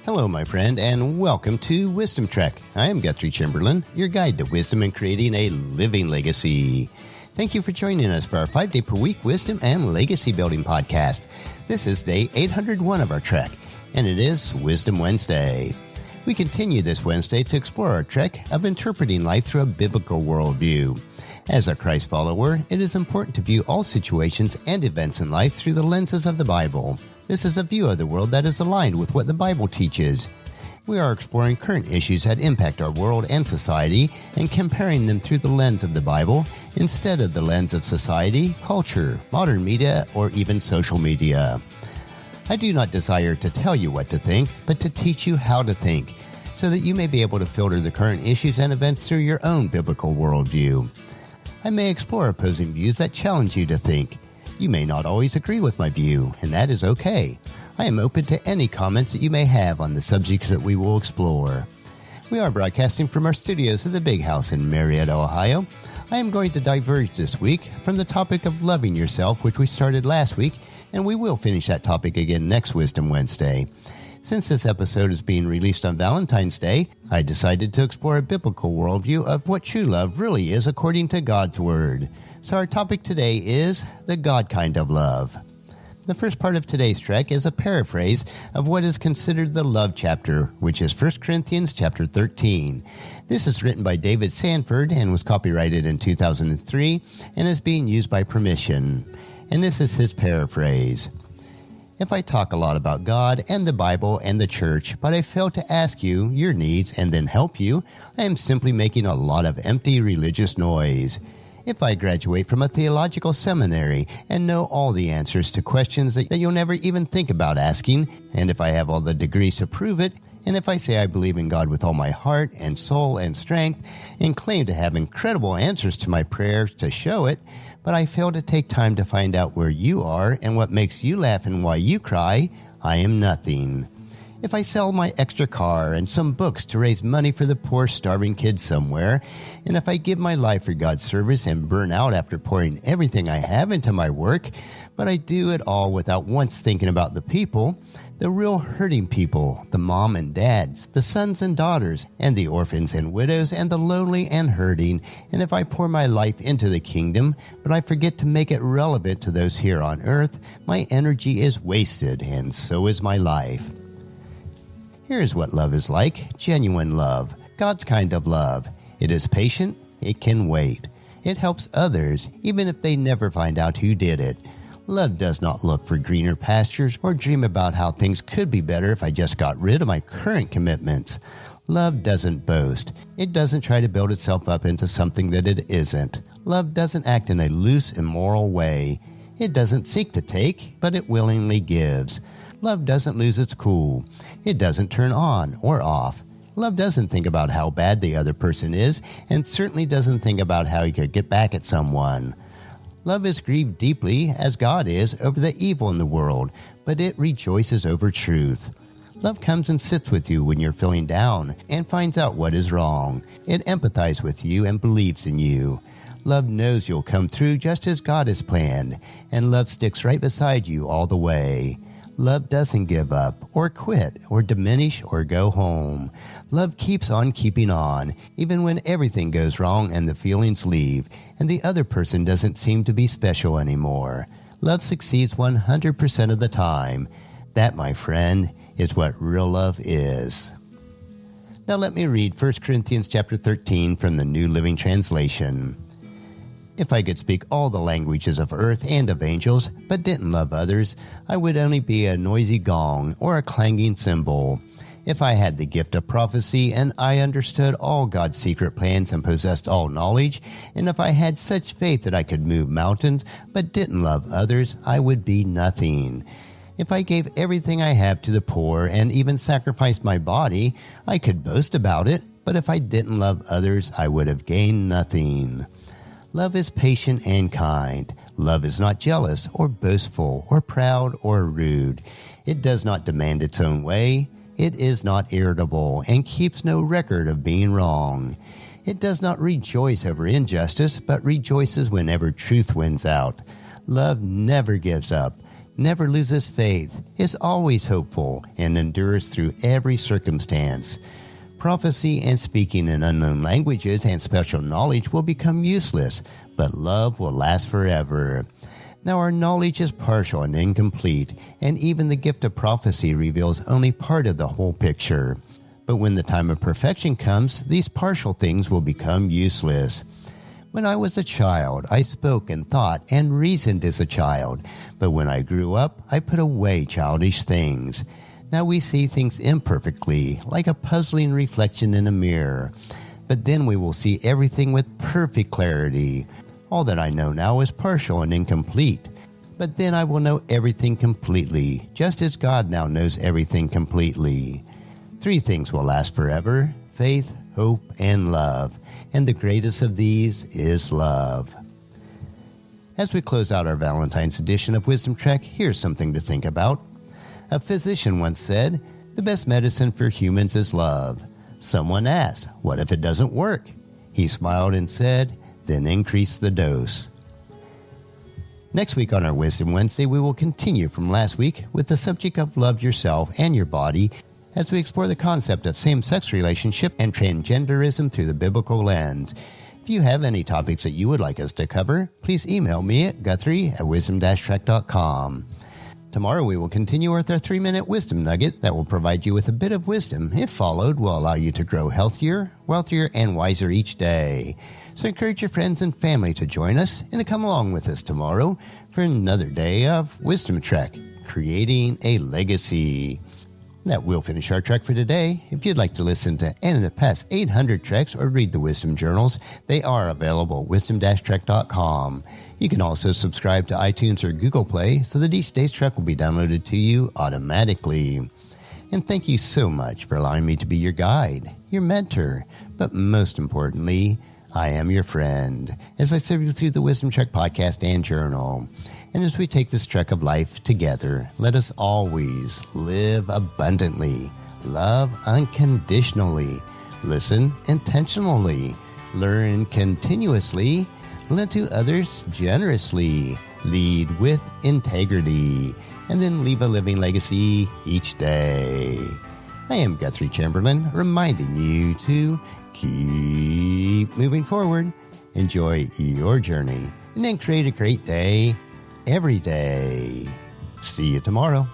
Hello, my friend, and welcome to Wisdom Trek. I am Guthrie Chamberlain, your guide to wisdom and creating a living legacy. Thank you for joining us for our 5-day per week wisdom and legacy building podcast. This is day 801 of our trek, and it is Wisdom Wednesday. We continue this Wednesday to explore our trek of interpreting life through a biblical worldview. As a Christ follower, it is important to view all situations and events in life through the lenses of the Bible. This is a view of the world that is aligned with what the Bible teaches. We are exploring current issues that impact our world and society and comparing them through the lens of the Bible instead of the lens of society, culture, modern media, or even social media. I do not desire to tell you what to think, but to teach you how to think, so that you may be able to filter the current issues and events through your own biblical worldview. I may explore opposing views that challenge you to think. You may not always agree with my view, and that is okay. I am open to any comments that you may have on the subjects that we will explore. We are broadcasting from our studios at the Big House in Marietta, Ohio. I am going to diverge this week from the topic of loving yourself, which we started last week, and we will finish that topic again next Wisdom Wednesday. Since this episode is being released on Valentine's Day, I decided to explore a biblical worldview of what true love really is according to God's Word. So our topic today is the God kind of love. The first part of today's trek is a paraphrase of what is considered the love chapter, which is 1 Corinthians chapter 13. This is written by David Sanford and was copyrighted in 2003 and is being used by permission. And this is his paraphrase. If I talk a lot about God and the Bible and the church, but I fail to ask you your needs and then help you, I am simply making a lot of empty religious noise. If I graduate from a theological seminary and know all the answers to questions that you'll never even think about asking, and if I have all the degrees to prove it, and if I say I believe in God with all my heart and soul and strength, and claim to have incredible answers to my prayers to show it, but I fail to take time to find out where you are and what makes you laugh and why you cry, I am nothing. If I sell my extra car and some books to raise money for the poor starving kids somewhere, and if I give my life for God's service and burn out after pouring everything I have into my work, but I do it all without once thinking about the people, the real hurting people, the mom and dads, the sons and daughters, and the orphans and widows, and the lonely and hurting, and if I pour my life into the kingdom, but I forget to make it relevant to those here on earth, my energy is wasted, and so is my life. Here's what love is like, genuine love, God's kind of love. It is patient, it can wait. It helps others, even if they never find out who did it. Love does not look for greener pastures or dream about how things could be better if I just got rid of my current commitments. Love doesn't boast. It doesn't try to build itself up into something that it isn't. Love doesn't act in a loose, immoral way. It doesn't seek to take, but it willingly gives. Love doesn't lose its cool. It doesn't turn on or off. Love doesn't think about how bad the other person is, and certainly doesn't think about how he could get back at someone. Love is grieved deeply, as God is, over the evil in the world, but it rejoices over truth. Love comes and sits with you when you're feeling down and finds out what is wrong. It empathizes with you and believes in you. Love knows you'll come through just as God has planned, and love sticks right beside you all the way. Love doesn't give up, or quit, or diminish, or go home. Love keeps on keeping on, even when everything goes wrong and the feelings leave, and the other person doesn't seem to be special anymore. Love succeeds 100% of the time. That, my friend, is what real love is. Now let me read 1 Corinthians chapter 13 from the New Living Translation. If I could speak all the languages of earth and of angels, but didn't love others, I would only be a noisy gong or a clanging cymbal. If I had the gift of prophecy, and I understood all God's secret plans and possessed all knowledge, and if I had such faith that I could move mountains, but didn't love others, I would be nothing. If I gave everything I have to the poor and even sacrificed my body, I could boast about it, but if I didn't love others, I would have gained nothing. Love is patient and kind. Love is not jealous or boastful or proud or rude. It does not demand its own way. It is not irritable and keeps no record of being wrong. It does not rejoice over injustice, but rejoices whenever truth wins out. Love never gives up, never loses faith, is always hopeful, and endures through every circumstance. Prophecy and speaking in unknown languages and special knowledge will become useless, but love will last forever. Now our knowledge is partial and incomplete, and even the gift of prophecy reveals only part of the whole picture. But when the time of perfection comes, these partial things will become useless. When I was a child, I spoke and thought and reasoned as a child, but when I grew up, I put away childish things. Now we see things imperfectly, like a puzzling reflection in a mirror. But then we will see everything with perfect clarity. All that I know now is partial and incomplete. But then I will know everything completely, just as God now knows everything completely. 3 things will last forever: faith, hope, and love. And the greatest of these is love. As we close out our Valentine's edition of Wisdom Trek, here's something to think about. A physician once said, "The best medicine for humans is love." Someone asked, "What if it doesn't work?" He smiled and said, "Then increase the dose." Next week on our Wisdom Wednesday, we will continue from last week with the subject of love yourself and your body as we explore the concept of same-sex relationship and transgenderism through the biblical lens. If you have any topics that you would like us to cover, please email me at guthrie@wisdom-trek.com. Tomorrow we will continue with our 3-minute wisdom nugget that will provide you with a bit of wisdom. If followed, will allow you to grow healthier, wealthier, and wiser each day. So encourage your friends and family to join us and to come along with us tomorrow for another day of Wisdom Trek, creating a legacy. That will finish our trek for today. If you'd like to listen to any of the past 800 treks or read the Wisdom Journals, they are available at wisdom-trek.com. You can also subscribe to iTunes or Google Play so that each day's trek will be downloaded to you automatically. And thank you so much for allowing me to be your guide, your mentor, but most importantly, I am your friend as I serve you through the Wisdom Trek podcast and journal. And as we take this trek of life together, let us always live abundantly, love unconditionally, listen intentionally, learn continuously, lend to others generously, lead with integrity, and then leave a living legacy each day. I am Guthrie Chamberlain, reminding you to keep moving forward, enjoy your journey, and then create a great day every day. See you tomorrow.